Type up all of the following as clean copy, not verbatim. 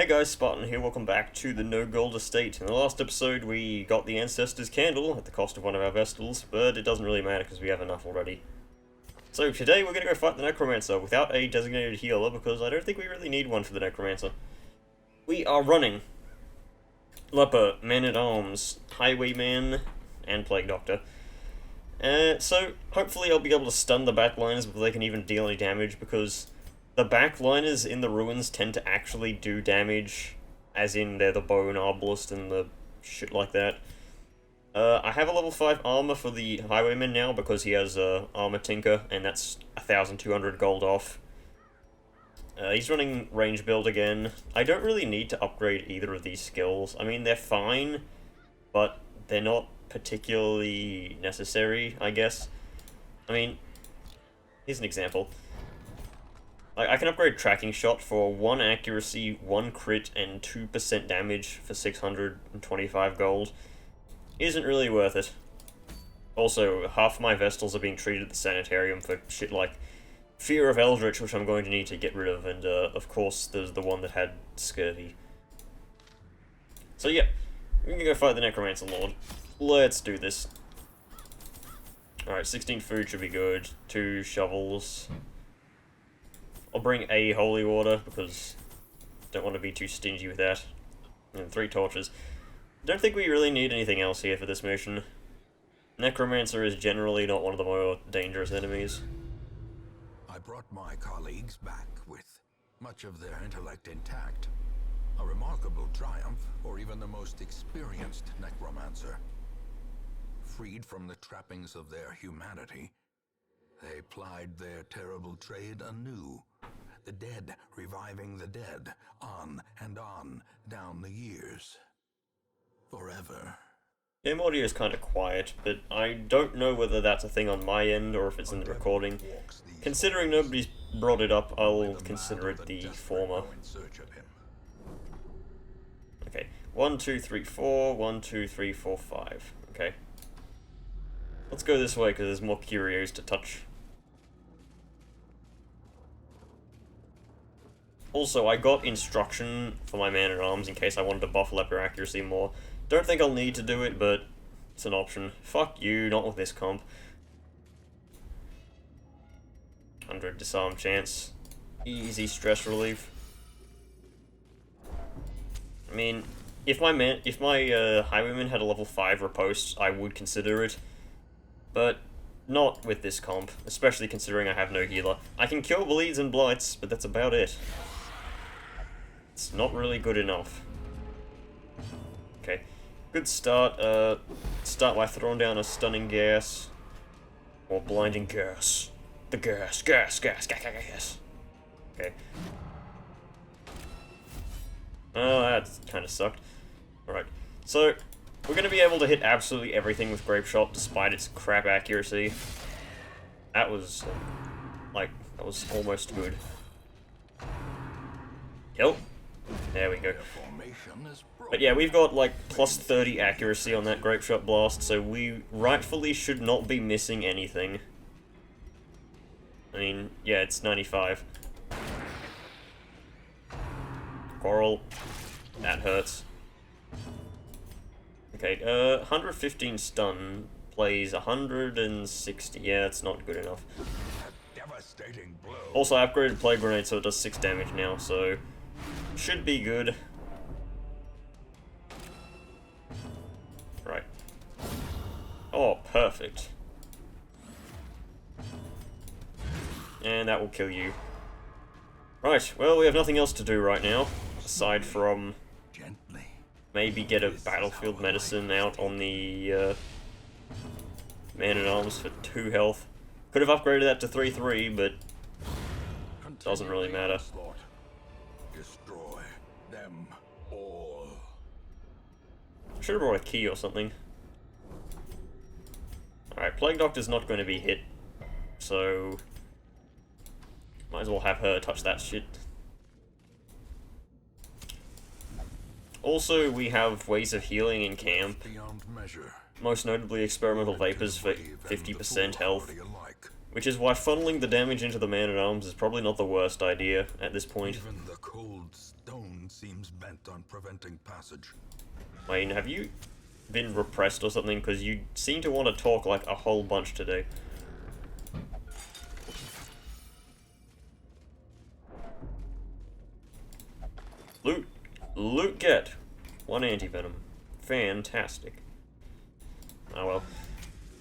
Hey guys, Spartan here, welcome back to the No Gold Estate. In the last episode we got the Ancestor's Candle at the cost of one of our Vestals, but it doesn't really matter because we have enough already. So today we're going to go fight the Necromancer without a designated healer because I don't think we really need one for the Necromancer. We are running Leper, Man-at-Arms, Highwayman, and Plague Doctor. So hopefully I'll be able to stun the backliners before they can even deal any damage because the backliners in the ruins tend to actually do damage, as in they're the bone arbalist and the shit like that. I have a level 5 armor for the Highwayman now because he has Armor Tinker, and that's 1,200 gold off. He's running range build again. I don't really need to upgrade either of these skills. I mean, they're fine, but they're not particularly necessary, I guess. I mean, here's an example. I can upgrade Tracking Shot for 1 accuracy, 1 crit, and 2% damage for 625 gold. Isn't really worth it. Also, half my Vestals are being treated at the Sanitarium for shit like Fear of Eldritch, which I'm going to need to get rid of, and of course there's the one that had Scurvy. So yeah, we can go fight the Necromancer Lord. Let's do this. Alright, 16 food should be good. 2 shovels. I'll bring a holy water because I don't want to be too stingy with that. And 3 torches. Don't think we really need anything else here for this mission. Necromancer is generally not one of the more dangerous enemies. I brought my colleagues back with much of their intellect intact. A remarkable triumph for even the most experienced necromancer. Freed from the trappings of their humanity, they plied their terrible trade anew. The dead reviving the dead, on and on, down the years. Forever. Game audio is kind of quiet, but I don't know whether that's a thing on my end or if it's in the recording. Considering nobody's brought it up, I'll consider it the former. Okay, 1, 2, 3, 4, 1, 2, 3, 4, 5. Okay. Let's go this way because there's more curios to touch. Also, I got instruction for my Man-at-Arms in case I wanted to buff leper accuracy more. Don't think I'll need to do it, but it's an option. Fuck you, not with this comp. 100 disarm chance. Easy stress relief. I mean, if my Highwayman had a level 5 riposte, I would consider it. But not with this comp, especially considering I have no healer. I can kill bleeds and blights, but that's about it. It's not really good enough. Okay, good start. Start by throwing down a stunning gas. Or blinding gas. The gas. Okay. Oh, that kind of sucked. Alright, so we're going to be able to hit absolutely everything with Grape Shot despite its crap accuracy. That was, that was almost good. Yep. There we go. But yeah, we've got like plus 30 accuracy on that Grape Shot blast, so we rightfully should not be missing anything. I mean, yeah, it's 95. Coral. That hurts. Okay, 115 stun plays 160. Yeah, it's not good enough. Also, I upgraded Plague Grenade so it does 6 damage now, so should be good. Right. Oh, perfect. And that will kill you. Right, well, we have nothing else to do right now, aside from maybe get a battlefield medicine out on the Man-at-Arms for 2 health. Could have upgraded that to 3-3, but doesn't really matter. Destroy them all. Should have brought a key or something. Alright, Plague Doctor's not going to be hit, so might as well have her touch that shit. Also, we have ways of healing in camp. Most notably experimental vapors for 50% health. Which is why funneling the damage into the Man-at-Arms is probably not the worst idea at this point. Even the cold stones seems bent on preventing passage. Wayne, have you been repressed or something? Because you seem to want to talk like a whole bunch today. Loot. Loot get. 1 anti-venom. Fantastic. Oh well.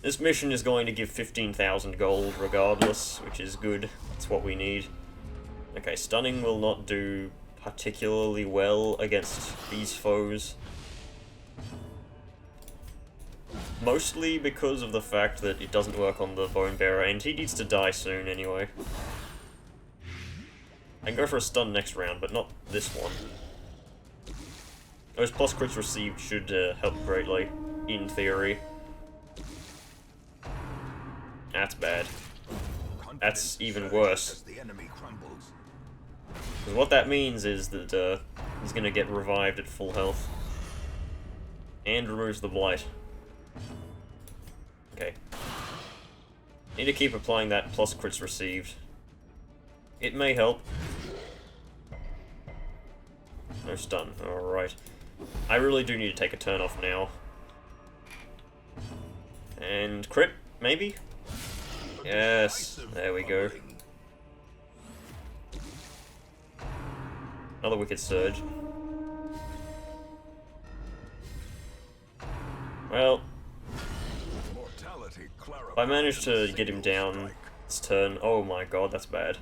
This mission is going to give 15,000 gold regardless, which is good. That's what we need. Okay, stunning will not do particularly well against these foes. Mostly because of the fact that it doesn't work on the Bone Bearer, and he needs to die soon anyway. I can go for a stun next round, but not this one. Those plus crits received should help greatly, in theory. That's bad. That's even worse. Because what that means is that he's going to get revived at full health. And removes the blight. Okay. Need to keep applying that plus crits received. It may help. No stun. Alright. I really do need to take a turn off now. And crit, maybe? Yes, there we go. Another Wicked Surge. Well, if I manage to get him down this turn, oh my god, that's bad.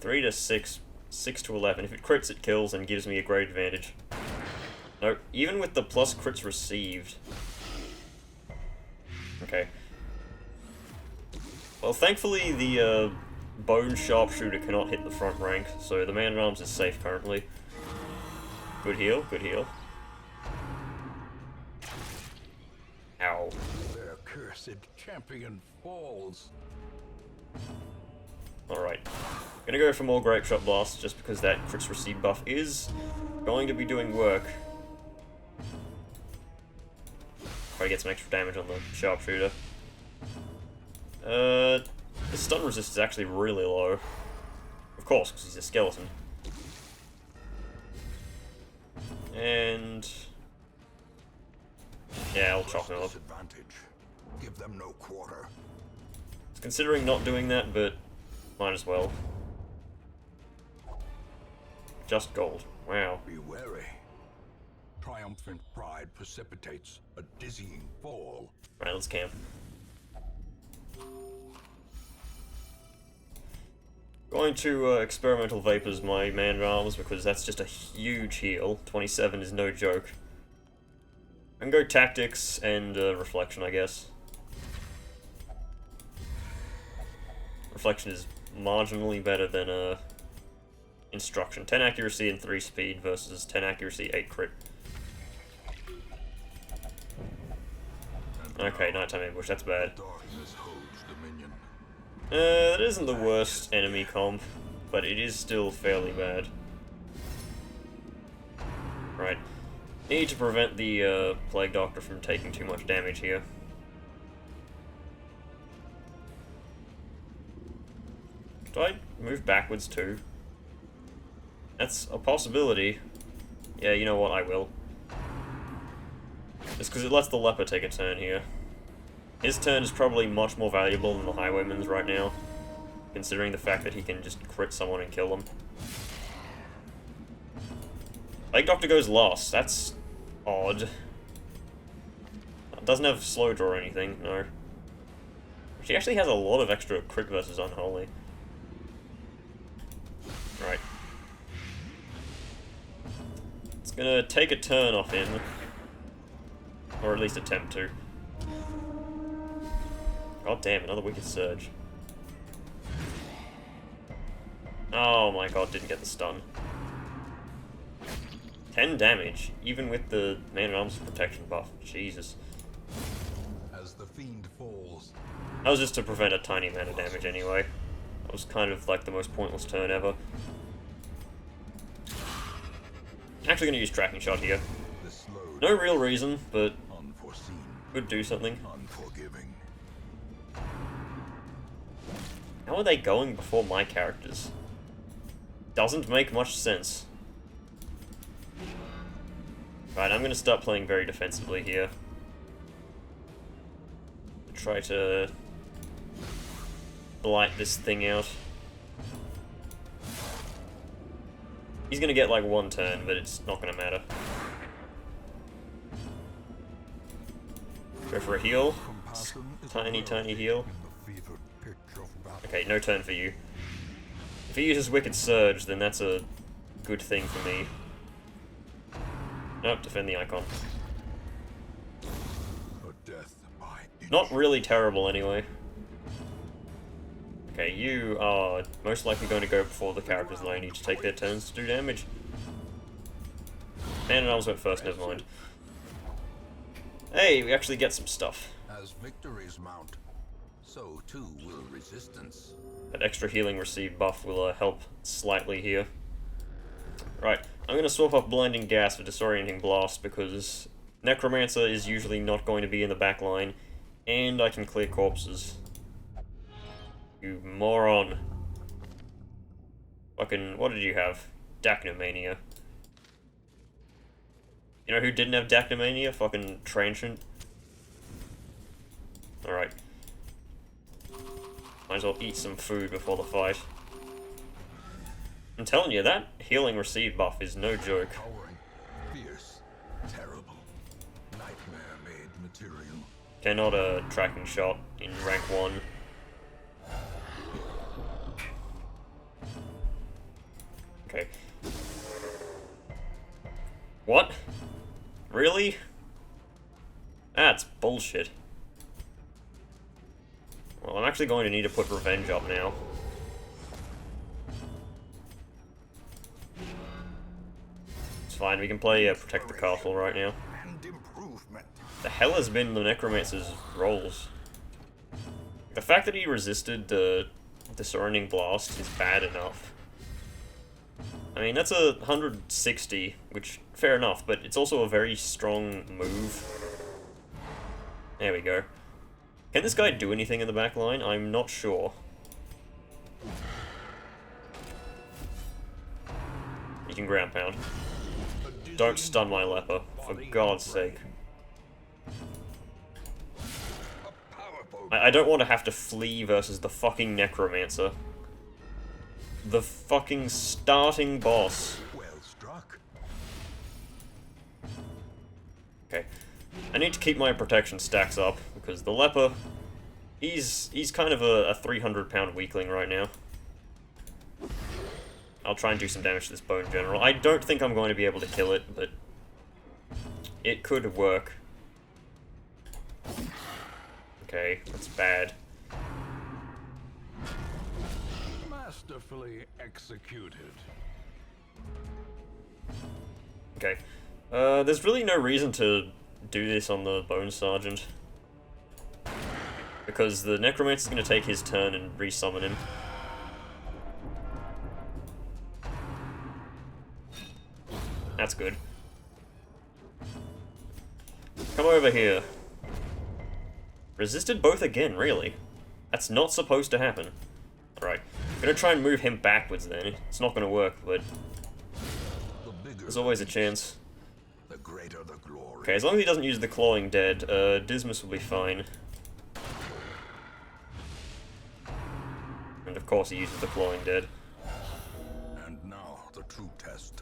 3 to 6, 6 to 11. If it crits, it kills and gives me a great advantage. No, even with the plus crits received. Okay. Well, thankfully the bone sharpshooter cannot hit the front rank, so the man-at-arms is safe currently. Good heal, good heal. Ow. Their cursed champion falls. Alright. Gonna go for more Grape Shot Blast, just because that crits receive buff is going to be doing work. Try to get some extra damage on the sharpshooter. The stun resist is actually really low. Of course, because he's a skeleton. And yeah, I'll chop him up. Give them no quarter. I was considering not doing that, but might as well. Just gold. Wow. Be wary. Triumphant pride precipitates a dizzying fall. Right, let's camp. Going to experimental vapors my man-at-arms because that's just a huge heal. 27 is no joke. I can go tactics and reflection, I guess. Reflection is marginally better than instruction. 10 accuracy and 3 speed versus 10 accuracy, 8 crit. Okay, nighttime ambush, that's bad. That isn't the worst enemy comp, but it is still fairly bad. Right. Need to prevent the Plague Doctor from taking too much damage here. Do I move backwards too? That's a possibility. Yeah, you know what, I will. Just because it lets the leper take a turn here. His turn is probably much more valuable than the Highwayman's right now, considering the fact that he can just crit someone and kill them. Plague Doctor goes last. That's odd. It doesn't have slow draw or anything, no. She actually has a lot of extra crit versus Unholy. Right. It's gonna take a turn off him. Or at least attempt to. God damn, another Wicked Surge. Oh my god, didn't get the stun. 10 damage, even with the Man-at-Arms protection buff. Jesus. As the fiend falls. That was just to prevent a tiny amount of damage anyway. That was kind of like the most pointless turn ever. Actually gonna use Tracking Shot here. No real reason, but could do something. Unforgiving. How are they going before my characters? doesn't make much sense. Right, I'm gonna start playing very defensively here. Try to blight this thing out. He's gonna get like one turn, but it's not gonna matter. Go for a heal. Tiny heal. Okay, no turn for you. If he uses Wicked Surge, then that's a good thing for me. Nope, defend the icon. Not really terrible anyway. Okay, you are most likely going to go before the characters that I need to take their turns to do damage. Hand and arms went first, never mind. Hey, we actually get some stuff. As victories mount, so too will resistance. That extra healing received buff will help slightly here. Right, I'm going to swap off Blinding Gas for Disorienting Blast because Necromancer is usually not going to be in the back line, and I can clear corpses. You moron. Fucking, what did you have? Dacnomania. You know who didn't have Dacnomania? Fucking Transient. Alright. Might as well eat some food before the fight. I'm telling you, that healing received buff is no joke. Towering, fierce, terrible, nightmare-made material. Cannot a tracking shot in rank 1. Okay. What? Really? That's bullshit. Well, I'm actually going to need to put Revenge up now. It's fine, we can play Protect the Castle right now. The hell has been the Necromancer's roles? The fact that he resisted the Disorienting Blast is bad enough. I mean, that's a 160, which, fair enough, but it's also a very strong move. There we go. Can this guy do anything in the back line? I'm not sure. You can ground pound. Don't stun my leper, for God's sake. I don't want to have to flee versus the fucking Necromancer. The fucking starting boss. Well struck. Okay. I need to keep my protection stacks up, because the leper, he's kind of a 300-pound weakling right now. I'll try and do some damage to this bone general. I don't think I'm going to be able to kill it, but it could work. Okay, that's bad. Masterfully executed. Okay. There's really no reason to do this on the Bone Sergeant. Because the Necromancer's going to take his turn and resummon him. That's good. Come over here. Resisted both again, really? That's not supposed to happen. Alright. I'm gonna try and move him backwards then. It's not gonna work, but there's always a chance. The greater the glory. Okay, as long as he doesn't use the Clawing Dead, Dismas will be fine. And of course he uses the Clawing Dead. And now the true test.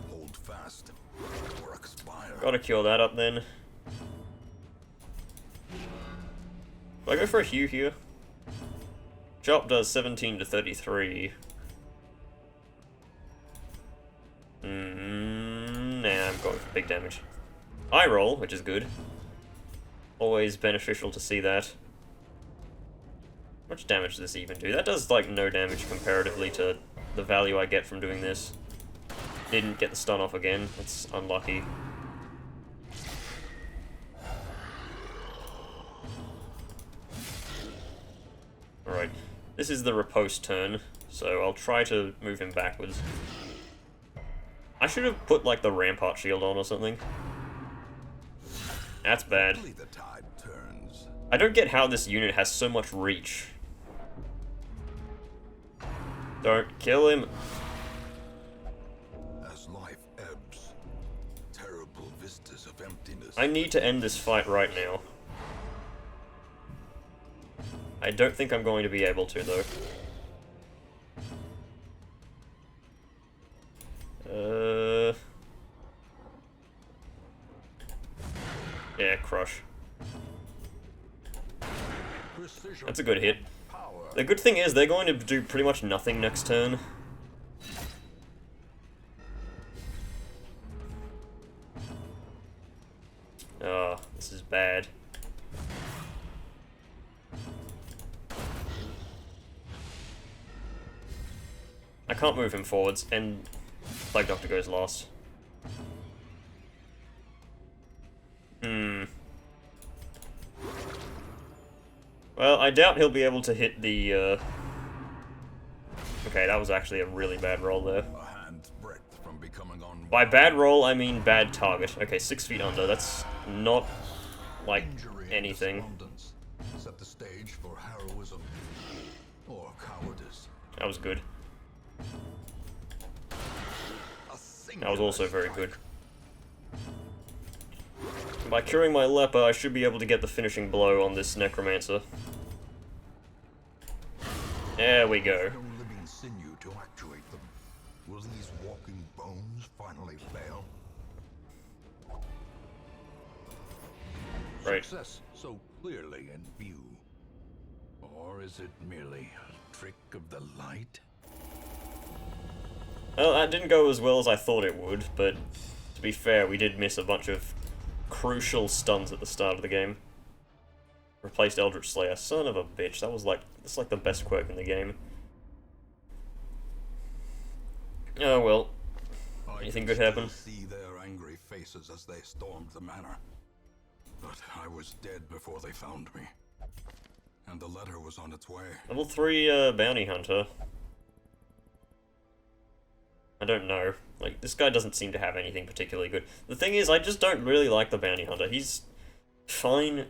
Hold fast or expire. Gotta cure that up then. Do I go for a Hue here? Chop does 17 to 33. Nah, I'm going for big damage. Eye roll, which is good. Always beneficial to see that. How much damage does this even do? That does, like, no damage comparatively to the value I get from doing this. Didn't get the stun off again. That's unlucky. Alright. This is the riposte turn, so I'll try to move him backwards. I should have put, like, the Rampart Shield on or something. That's bad. The tide turns. I don't get how this unit has so much reach. Don't kill him. life ebbs, terrible vistas of emptiness. I need to end this fight right now. I don't think I'm going to be able to, though. Yeah, crush. That's a good hit. The good thing is, they're going to do pretty much nothing next turn. Oh, this is bad. I can't move him forwards, and Plague Doctor goes last. Well, I doubt he'll be able to hit the, Okay, that was actually a really bad roll there. A hand's breadth from becoming By bad roll, I mean bad target. Okay, 6 feet under, that's not, like, anything. Set the stage for heroism or cowardice. That was good. That was also very good. By curing my leper, I should be able to get the finishing blow on this necromancer. There we go. No living sinew to actuate them. Will these walking bones finally fail? Right. Success so clearly in view. Or is it merely a trick of the light? Well, that didn't go as well as I thought it would, but to be fair, we did miss a bunch of crucial stuns at the start of the game. Replaced Eldritch Slayer. Son of a bitch. That's like the best quirk in the game. Oh well. Anything good happen? See their angry faces as they stormed the manor. But I was dead before they found me. And the letter was on its way. Level 3 bounty hunter. I don't know. Like, this guy doesn't seem to have anything particularly good. The thing is, I just don't really like the bounty hunter. He's fine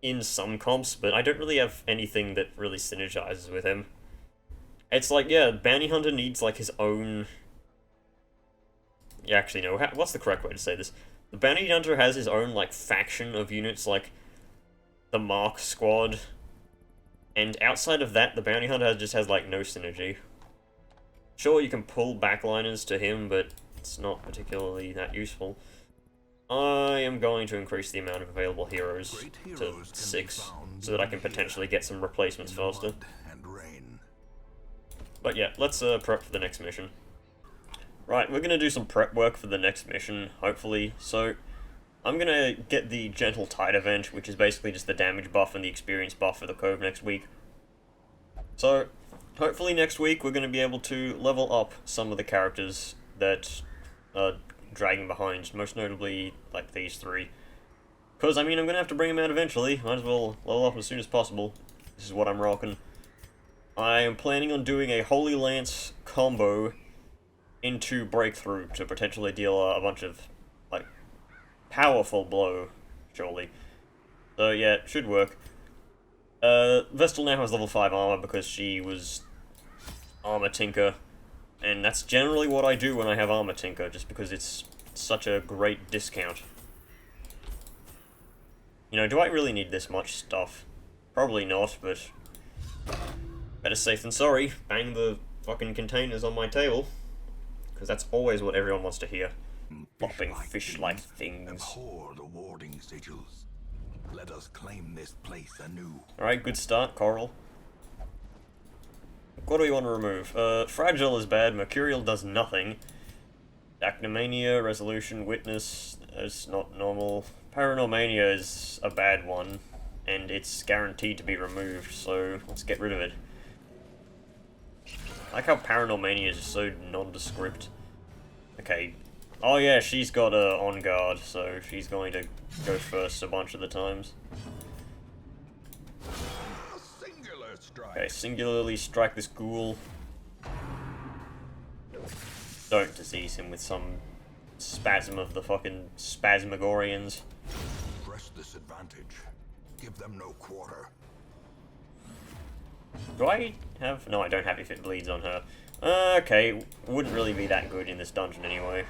in some comps, but I don't really have anything that really synergizes with him. It's like, yeah, bounty hunter needs, like, his own... Yeah, actually, no. What's the correct way to say this? The bounty hunter has his own, like, faction of units, like the Mark Squad. And outside of that, the bounty hunter just has, like, no synergy. Sure, you can pull backliners to him, but it's not particularly that useful. I am going to increase the amount of available heroes to 6, so that I can potentially get some replacements faster. But yeah, let's prep for the next mission. Right, we're going to do some prep work for the next mission, hopefully. So, I'm going to get the Gentle Tide event, which is basically just the damage buff and the experience buff for the Cove next week. So, hopefully next week we're going to be able to level up some of the characters that are dragging behind, most notably, like, these 3. Because, I mean, I'm going to have to bring them out eventually. Might as well level up as soon as possible. This is what I'm rocking. I am planning on doing a Holy Lance combo into Breakthrough to potentially deal a bunch of, like, powerful blow, surely. So, yeah, it should work. Vestal now has level 5 armor because she was Armor Tinker, and that's generally what I do when I have Armor Tinker, just because it's such a great discount. You know, do I really need this much stuff? Probably not, but better safe than sorry. Bang the fucking containers on my table, because that's always what everyone wants to hear. Popping fish-like things. Abhor the warding sigils. Let us claim this place anew. Alright, good start, Coral. What do we want to remove? Fragile is bad, Mercurial does nothing. Acnomania, Resolution, Witness is not normal. Paranormania is a bad one, and it's guaranteed to be removed, so let's get rid of it. I like how Paranormania is so nondescript. Okay. Oh yeah, she's got On Guard, so she's going to go first a bunch of the times. Okay, singularly strike this ghoul. Don't disease him with some spasm of the fucking Spasmagorians. Press this advantage. Give them no quarter. Do I have... No, I don't have if it bleeds on her. Okay, wouldn't really be that good in this dungeon anyway.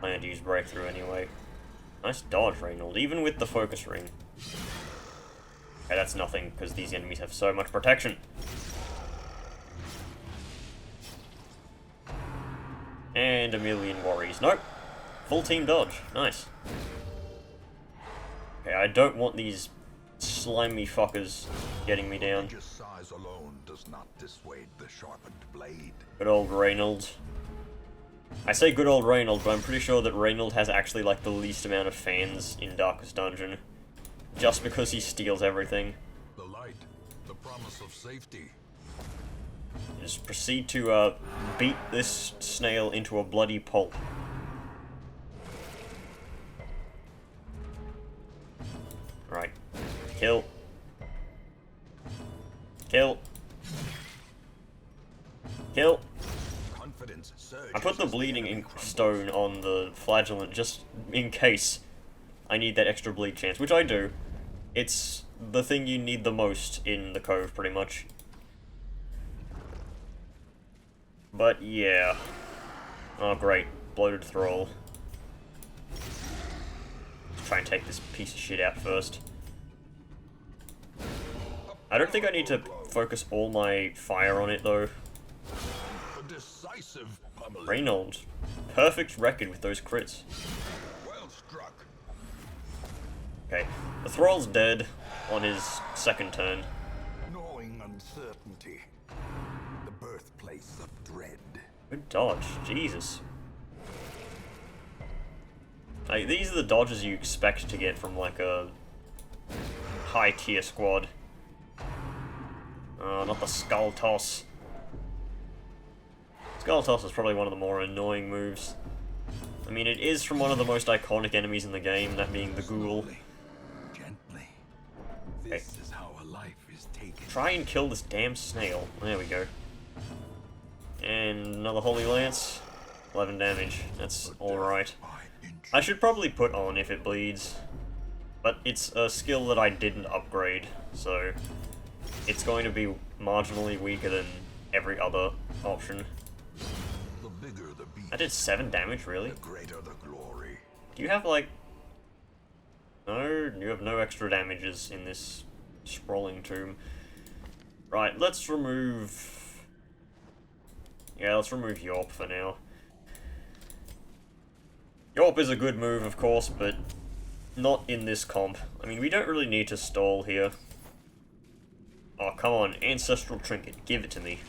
I had to use breakthrough anyway. Nice dodge, Reynold, even with the focus ring. Okay, that's nothing, because these enemies have so much protection. And a million worries. Nope. Full team dodge. Nice. Okay, I don't want these slimy fuckers getting me down. Just size alone does not dissuade the sharpened blade. Good old Reynold. I say good old Reynold, but I'm pretty sure that Reynold has actually, like, the least amount of fans in Darkest Dungeon. Just because he steals everything. The light, the promise of safety. Just proceed to, beat this snail into a bloody pulp. Right. Kill. Kill. Kill. Confidence surges. I put the bleeding ink stone on the flagellant just in case I need that extra bleed chance, which I do. It's the thing you need the most in the cove, pretty much. But yeah. Oh great, bloated thrall. Let's try and take this piece of shit out first. I don't think I need to focus all my fire on it though. A decisive pummeling. Reynold, perfect record with those crits. Well struck. Okay, the thrall's dead on his second turn. Gnawing uncertainty. The birthplace of dread. Good dodge, Jesus. Like, these are the dodges you expect to get from like a high tier squad. Not the skull toss. Skull toss is probably one of the more annoying moves. I mean, it is from one of the most iconic enemies in the game, that being the ghoul. Gently. This is how a life is taken. Try and kill this damn snail. There we go. And another Holy Lance. 11 damage. That's alright. I should probably put on if it bleeds. But it's a skill that I didn't upgrade, so it's going to be marginally weaker than every other option. The bigger the beast, I did 7 damage, really? the greater the glory. Do you have, like... No, you have no extra damages in this sprawling tomb. Right, let's remove... Yeah, let's remove Yorp for now. Yorp is a good move, of course, but not in this comp. I mean, we don't really need to stall here. Oh, come on, Ancestral Trinket, give it to me.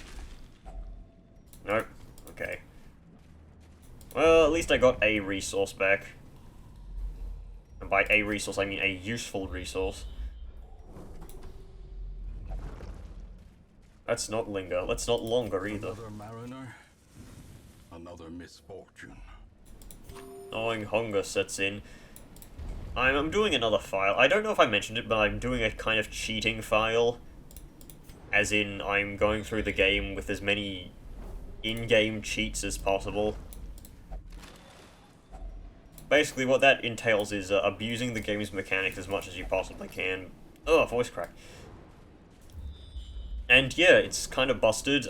Nope, okay. Well, at least I got a resource back. And by a resource, I mean a useful resource. Let's not linger. Let's not longer either. Another mariner, another misfortune. Gnawing hunger sets in. I'm doing another file. I don't know if I mentioned it, but I'm doing a kind of cheating file. As in, I'm going through the game with as many in-game cheats as possible. Basically, what that entails is abusing the game's mechanics as much as you possibly can. Ugh, voice crack. And yeah, it's kind of busted.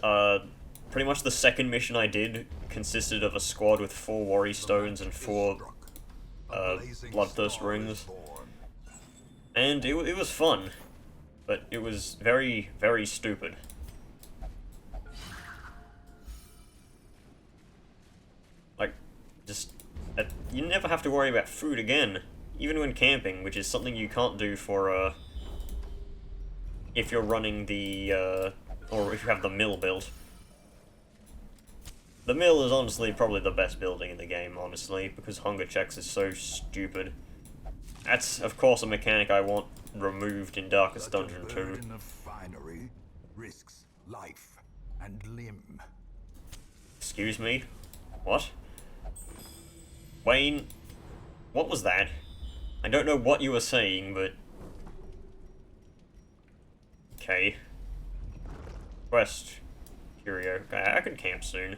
Pretty much the second mission I did consisted of a squad with 4 worry stones and 4 bloodthirst rings. And it was fun. But it was very, very stupid. Like, just... you never have to worry about food again. Even when camping, which is something you can't do for, if you're running the, or if you have the mill built. The mill is honestly probably the best building in the game, honestly, because hunger checks is so stupid. That's, of course, a mechanic I want removed in Darkest Dungeon 2. Burden of finery risks life and limb. Excuse me? What? Wayne? What was that? I don't know what you were saying, but... Okay. Quest. Curio. Okay, I can camp soon.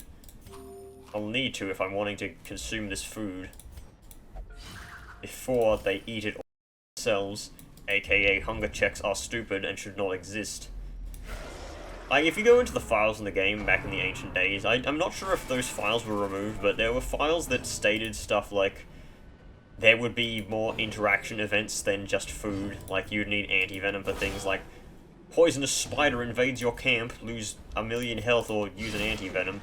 I'll need to if I'm wanting to consume this food. Before they eat it themselves, aka hunger checks are stupid and should not exist. Like, if you go into the files in the game back in the ancient days, I'm not sure if those files were removed, but there were files that stated stuff like there would be more interaction events than just food. Like, you'd need anti-venom for things like poisonous spider invades your camp, lose 1,000,000 health, or use an anti-venom.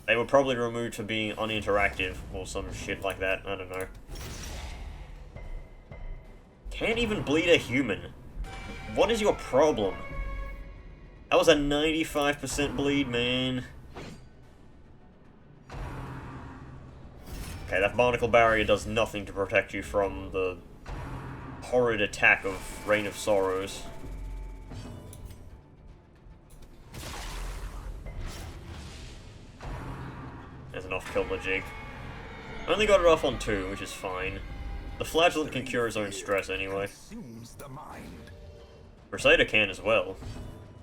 They were probably removed for being uninteractive, or some shit like that, I don't know. Can't even bleed a human. What is your problem? That was a 95% bleed, man. Okay, that barnacle barrier does nothing to protect you from the horrid attack of Rain of Sorrows. There's an off-kilter jig. I only got it off on 2, which is fine. The flagellant can cure his own stress anyway. Crusader can as well.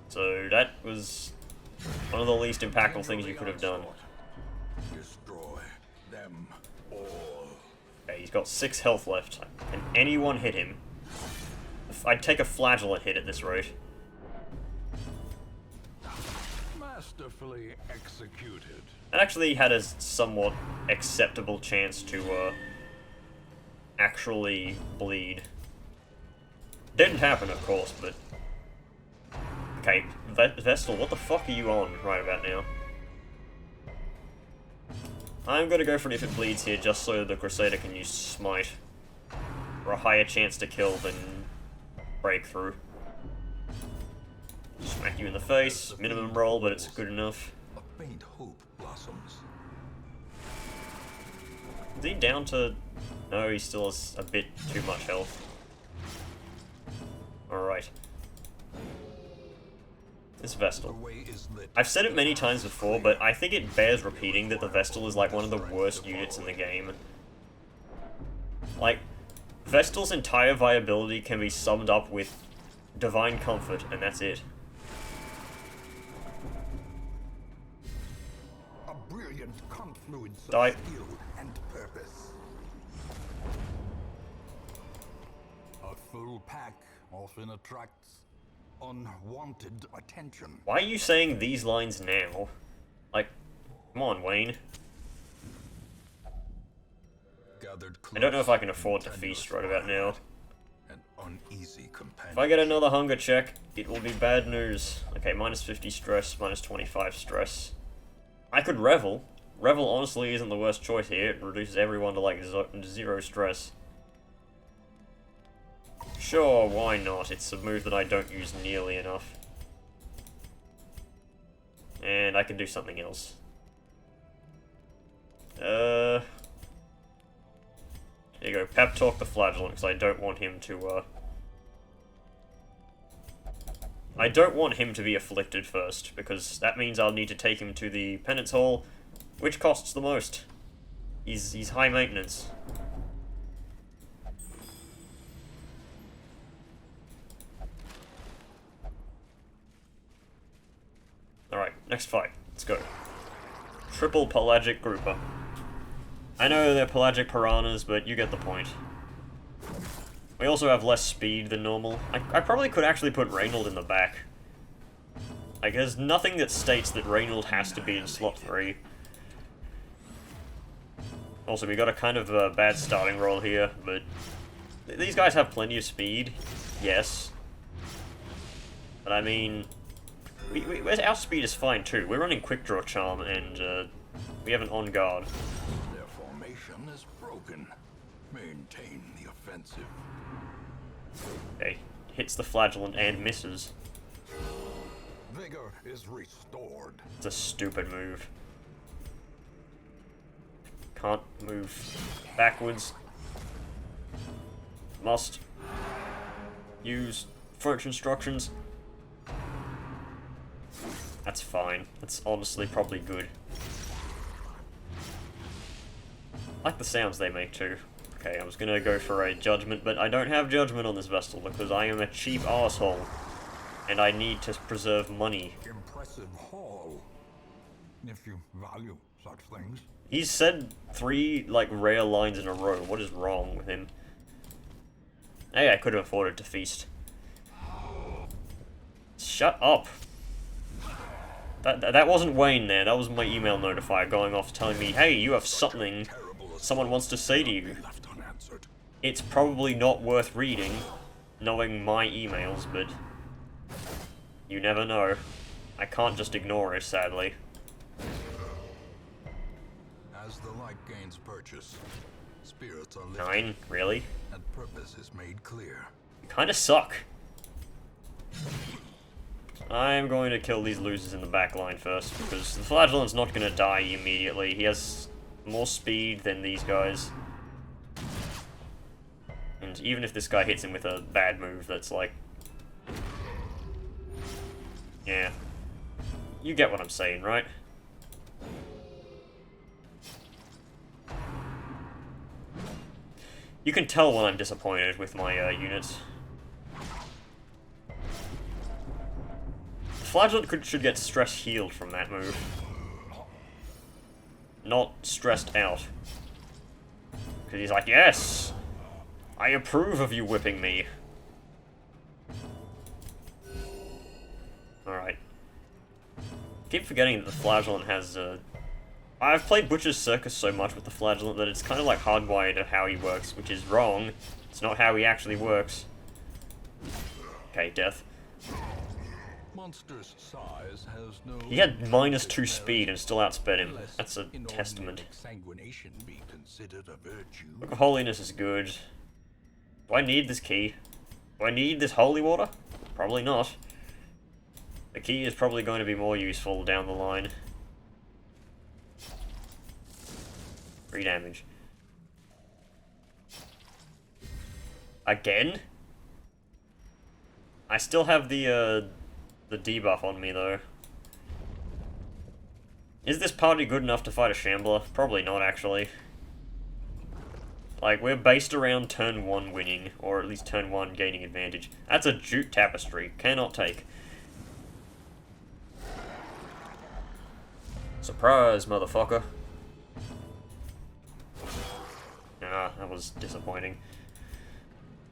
So that was one of the least impactful things you could have done. Destroy them all. Okay, he's got 6 health left. Can anyone hit him? I'd take a flagellant hit at this rate. Masterfully executed. That actually had a somewhat acceptable chance to actually bleed. Didn't happen, of course, but... Okay, Vestal, what the fuck are you on right about now? I'm gonna go for an if it bleeds here, just so the Crusader can use Smite. For a higher chance to kill than Breakthrough. Smack you in the face, minimum roll, but it's good enough. A faint hope blossoms. Is he down to... No, he still has a bit too much health. Alright. This Vestal. I've said it many times before, but I think it bears repeating that the Vestal is like one of the worst units in the game. Like, Vestal's entire viability can be summed up with Divine Comfort, and that's it. A brilliant confluence Die. of skill and purpose. A full pack often attracts unwanted attention. Why are you saying these lines now? Like, come on, Wayne. I don't know if I can afford to feast right about now. An uneasy companion. If I get another hunger check, it will be bad news. Okay, minus 50 stress, minus 25 stress. I could Revel. Revel honestly isn't the worst choice here. It reduces everyone to like 0 stress. Sure, why not? It's a move that I don't use nearly enough. And I can do something else. There you go, pep talk the flagellant, because I don't want him to, I don't want him to be afflicted first, because that means I'll need to take him to the penance hall, which costs the most. He's high maintenance. Alright, next fight. Let's go. Triple pelagic grouper. I know they're pelagic piranhas, but you get the point. We also have less speed than normal. I probably could actually put Reynold in the back. Like, there's nothing that states that Reynold has to be in slot 3. Also, we got a kind of a bad starting roll here, but these guys have plenty of speed, yes. But I mean, our speed is fine too. We're running Quick Draw Charm, and we have an On Guard. Their formation is broken. Maintain the offensive. Okay, hits the flagellant and misses. Vigor is restored. It's a stupid move. Can't move backwards. Must use French instructions. That's fine. That's honestly probably good. I like the sounds they make too. Okay, I was gonna go for a judgment, but I don't have judgment on this Vestal because I am a cheap arsehole. And I need to preserve money. Impressive haul. If you value such things. He's said 3, like, rare lines in a row. What is wrong with him? Hey, I could have afforded to feast. Shut up. That wasn't Wayne there, that was my email notifier going off telling me, hey, you have something someone wants to say to you. It's probably not worth reading, knowing my emails, but you never know. I can't just ignore it, sadly. As the light gains purchase, spirits are lifted, 9, really? and purpose is made clear. You kinda suck. I'm going to kill these losers in the back line first, because the Flagellant's not going to die immediately. He has more speed than these guys. And even if this guy hits him with a bad move that's like... Yeah. You get what I'm saying, right? You can tell when I'm disappointed with my units. Flagellant should get stress healed from that move. Not stressed out. Because he's like, yes! I approve of you whipping me. Alright. Keep forgetting that the Flagellant has, I've played Butcher's Circus so much with the Flagellant that it's kind of like hardwired to how he works, which is wrong. It's not how he actually works. Okay, death. Monster's size has no... He had -2 speed and still outsped him. That's a testament. Be considered a virtue. Book of Holiness is good. Do I need this key? Do I need this holy water? Probably not. The key is probably going to be more useful down the line. 3 damage. Again? I still have the debuff on me, though. Is this party good enough to fight a Shambler? Probably not, actually. Like, we're based around turn 1 winning, or at least turn 1 gaining advantage. That's a jute tapestry. Cannot take. Surprise, motherfucker. Ah, that was disappointing.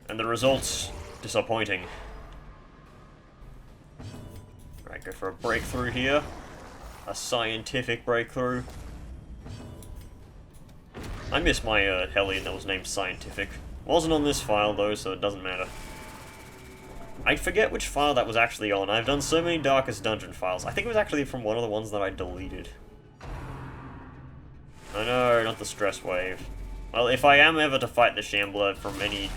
And the results, disappointing. Right, go for a breakthrough here. A scientific breakthrough. I miss my Hellion that was named Scientific. Wasn't on this file though, so it doesn't matter. I forget which file that was actually on. I've done so many Darkest Dungeon files. I think it was actually from one of the ones that I deleted. Oh no, not the stress wave. Well, if I am ever to fight the Shambler from any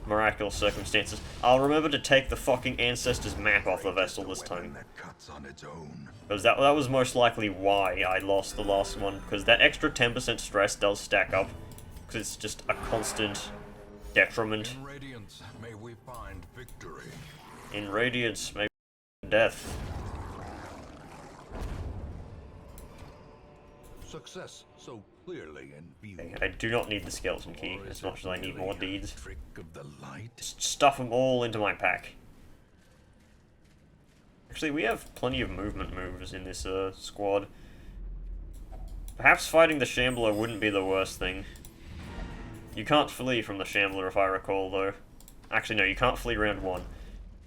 miraculous circumstances, I'll remember to take the fucking Ancestors map off the vessel this time. Because that was most likely why I lost the last one, because that extra 10% stress does stack up, because it's just a constant detriment. In Radiance, may we find victory. In Radiance, maybe death. Success so clearly in view. Okay, I do not need the skeleton key, as much as I need more deeds. Trick of the light. Just stuff them all into my pack. Actually, we have plenty of movement moves in this squad. Perhaps fighting the Shambler wouldn't be the worst thing. You can't flee from the Shambler if I recall, though. Actually, no, you can't flee round 1.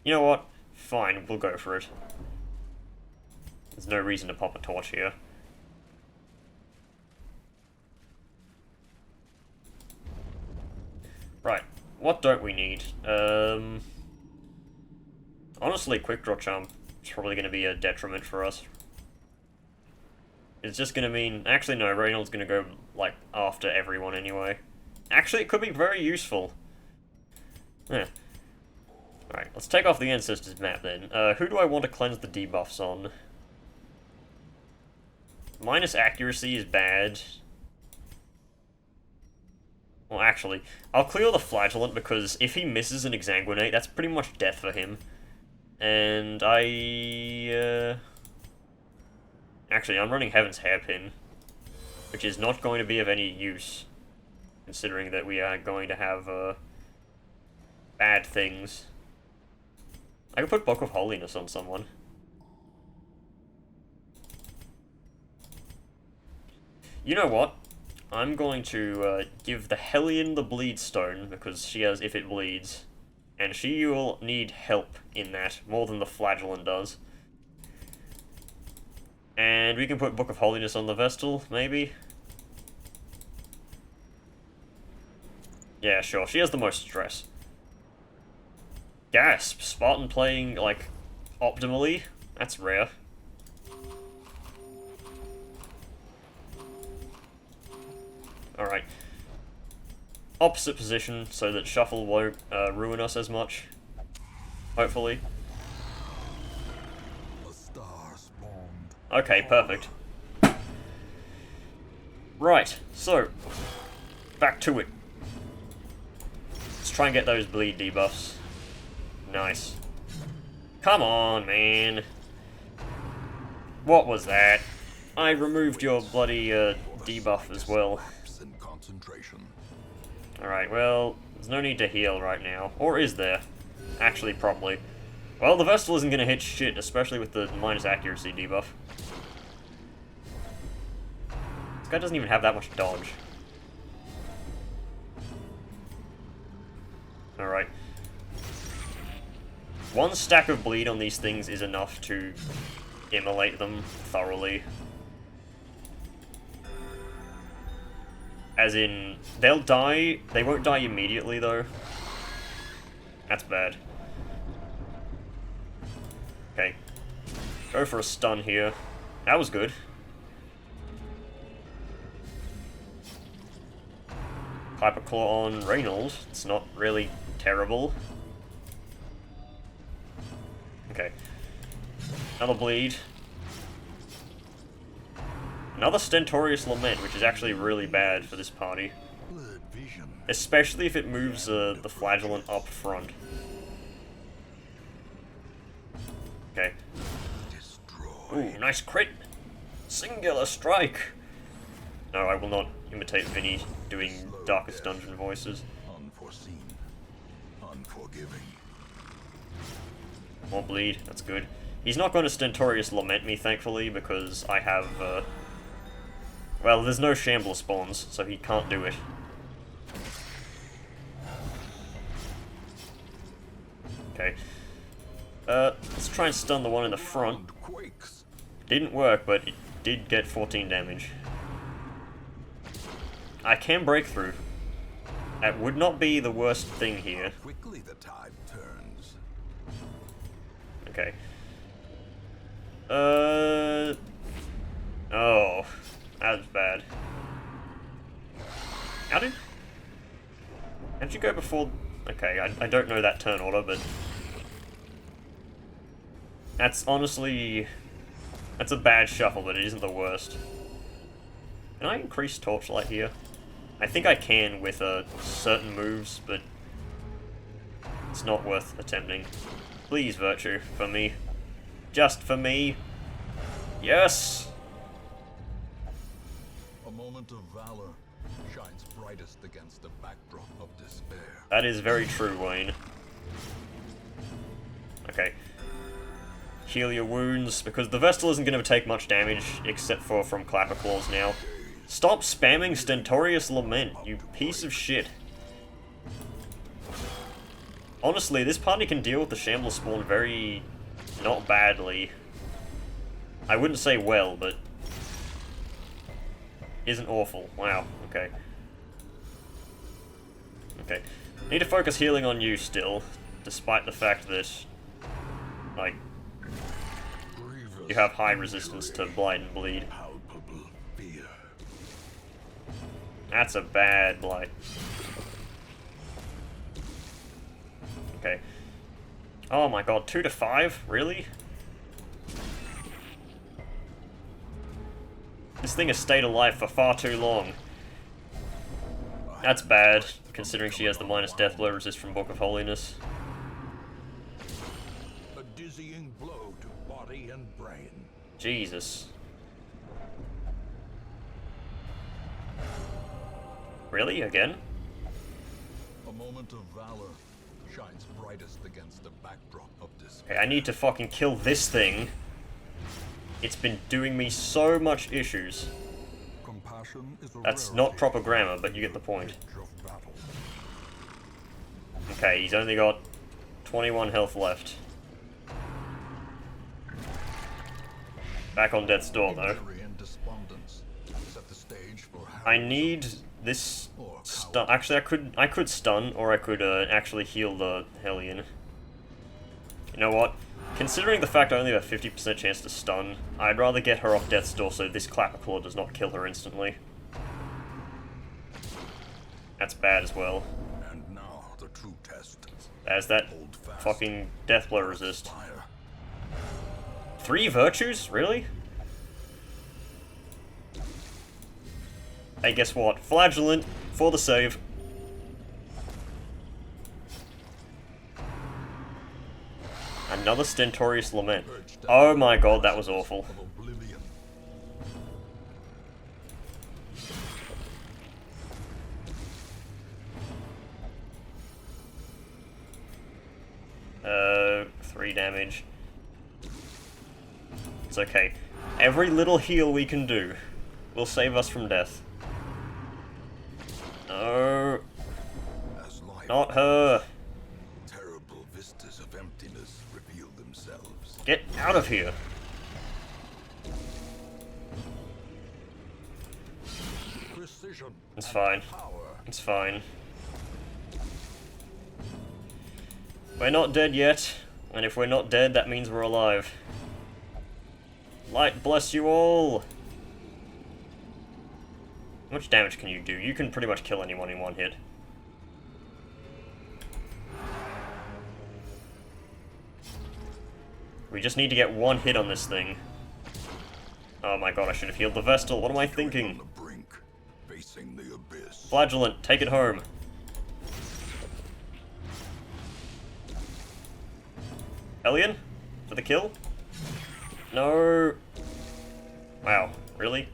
You know what? Fine, we'll go for it. There's no reason to pop a torch here. Right, what don't we need? Honestly, Quick Draw Charm is probably going to be a detriment for us. It's just going to mean... Actually, no, Reynolds going to go, like, after everyone anyway. Actually, it could be very useful. Yeah. Alright, let's take off the Ancestors map then. Who do I want to cleanse the debuffs on? Minus accuracy is bad. Well, actually, I'll clear the Flagellant because if he misses an Exsanguinate, that's pretty much death for him. And actually, I'm running Heaven's Hairpin, which is not going to be of any use, considering that we are going to have, bad things. I could put Book of Holiness on someone. You know what? I'm going to give the Hellion the Bleed Stone, because she has If It Bleeds. And she will need help in that, more than the Flagellant does. And we can put Book of Holiness on the Vestal, maybe? Yeah, sure. She has the most stress. Gasp! Spartan playing, like, optimally? That's rare. Alright. Opposite position, so that Shuffle won't ruin us as much. Hopefully. A star spawned. Okay, perfect. Right, so, back to it. Let's try and get those bleed debuffs. Nice. Come on, man. What was that? I removed your bloody debuff as well. Alright, well, there's no need to heal right now. Or is there? Actually, probably. Well, the Vestal isn't going to hit shit, especially with the minus accuracy debuff. This guy doesn't even have that much dodge. Alright. One stack of bleed on these things is enough to immolate them thoroughly. As in, they'll die, they won't die immediately though. That's bad. Okay. Go for a stun here. That was good. Hyper Claw on Reynold. It's not really terrible. Okay. Another bleed. Another Stentorius Lament, which is actually really bad for this party. Especially if it moves the Flagellant up front. Okay. Ooh, nice crit! Singular strike! No, I will not imitate Vinny doing Darkest Dungeon voices. Unforeseen. Unforgiving. More bleed, that's good. He's not going to Stentorius Lament me, thankfully, because I have, well, there's no Shambler spawns, so he can't do it. Okay. Let's try and stun the one in the front. Didn't work, but it did get 14 damage. I can break through. That would not be the worst thing here. Quickly the tide turns. Okay. Oh. That was bad. How'd you go before... Okay, I don't know that turn order, but... That's honestly... That's a bad shuffle, but it isn't the worst. Can I increase Torchlight here? I think I can with certain moves, but... It's not worth attempting. Please, Virtue, for me. Just for me. Yes! A moment of valor shines brightest against the backdrop of despair. That is very true, Wayne. Okay. Heal your wounds, because the Vestal isn't going to take much damage, except for from Clapper Claws now. Stop spamming Stentorius Lament, you piece of shit. Honestly, this party can deal with the Shambler spawn very... not badly. I wouldn't say well, but... isn't awful. Wow, okay. Okay. Need to focus healing on you still, despite the fact that... like... you have high resistance to Blight and Bleed. That's a bad Blight. Okay. Oh my god, 2 to 5? Really? This thing has stayed alive for far too long. That's bad, considering she has the minus death blow resist from Book of Holiness. A dizzying blow to body and brain. Jesus. Really? Again? A moment of valor shines brightest against the backdrop of despair. Okay, I need to fucking kill this thing. It's been doing me so much issues. That's not proper grammar, but you get the point. Okay, he's only got 21 health left. Back on death's door, though. Injury and despondence set the stage for I need this stun. Actually, I could stun, or I could actually heal the Hellion. You know what? Considering the fact I only have a 50% chance to stun, I'd rather get her off death's door so this Clapper Claw does not kill her instantly. That's bad as well. And now the true test. As that fucking death blow resist. 3 virtues? Really? Hey, guess what? Flagellant for the save. Another Stentorious Lament. Oh my god, that was awful. Three damage. It's okay. Every little heal we can do will save us from death. No. Not her. Terrible vistas of emptiness reveal themselves. Get out of here. Precision. It's fine. Power. It's fine. We're not dead yet, and if we're not dead, that means we're alive. Light bless you all! How much damage can you do? You can pretty much kill anyone in one hit. We just need to get one hit on this thing. Oh my god, I should have healed the Vestal. What am I thinking? On the brink, facing the abyss. Flagellant, take it home. Hellion? For the kill? No. Wow, really?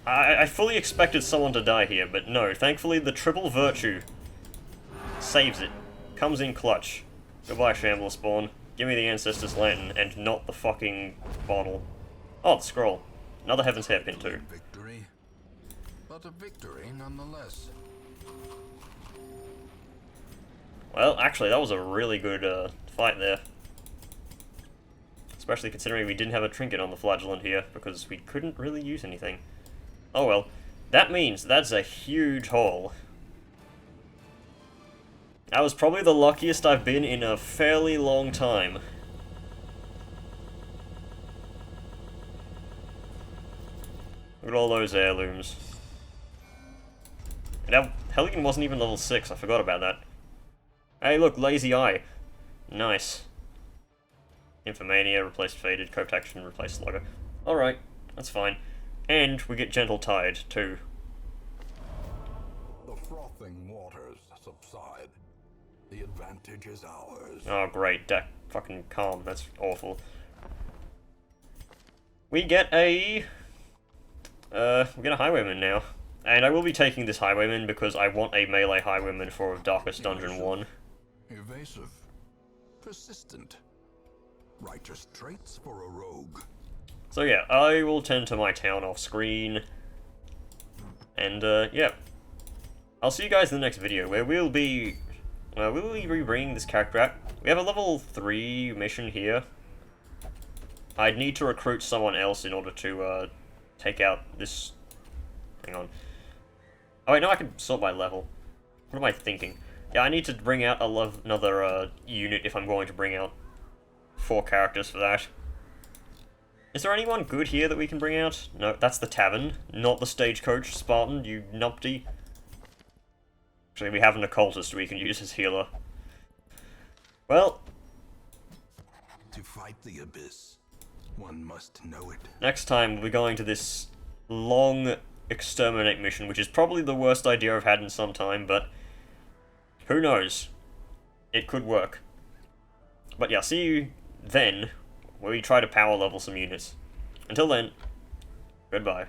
I fully expected someone to die here, but no. Thankfully, the triple virtue saves it. Comes in clutch. Goodbye, Shambler Spawn. Give me the Ancestor's Lantern, and not the fucking bottle. Oh, the scroll. Another Heaven's Hairpin, too. Victory, but a victory nonetheless. Well, actually, that was a really good fight there. Especially considering we didn't have a trinket on the Flagellant here, because we couldn't really use anything. Oh well. That means that's a huge haul. That was probably the luckiest I've been in a fairly long time. Look at all those heirlooms. And our Hellion wasn't even level 6, I forgot about that. Hey look, Lazy Eye. Nice. Infomania, replaced Faded, Protection, replaced Slugger. Alright, that's fine. And we get Gentle Tide, too. The frothing waters subside. The advantage is ours. Oh great, deck fucking calm, that's awful. We get a Highwayman now. And I will be taking this Highwayman because I want a melee Highwayman for Darkest Dungeon 1. Evasive. Persistent. Righteous traits for a rogue. So yeah, I will tend to my town off screen. And yeah. I'll see you guys in the next video where we'll be bringing this character out. We have a level 3 mission here. I'd need to recruit someone else in order to take out this... Hang on. Oh wait, no, I can sort by level. What am I thinking? Yeah, I need to bring out another unit if I'm going to bring out 4 characters for that. Is there anyone good here that we can bring out? No, that's the tavern, not the stagecoach, Spartan, you numpty. Actually, we have an occultist we can use as healer. Well... To fight the abyss, one must know it. Next time, we'll be going to this long exterminate mission, which is probably the worst idea I've had in some time, but... who knows? It could work. But yeah, see you then, where we try to power level some units. Until then, goodbye.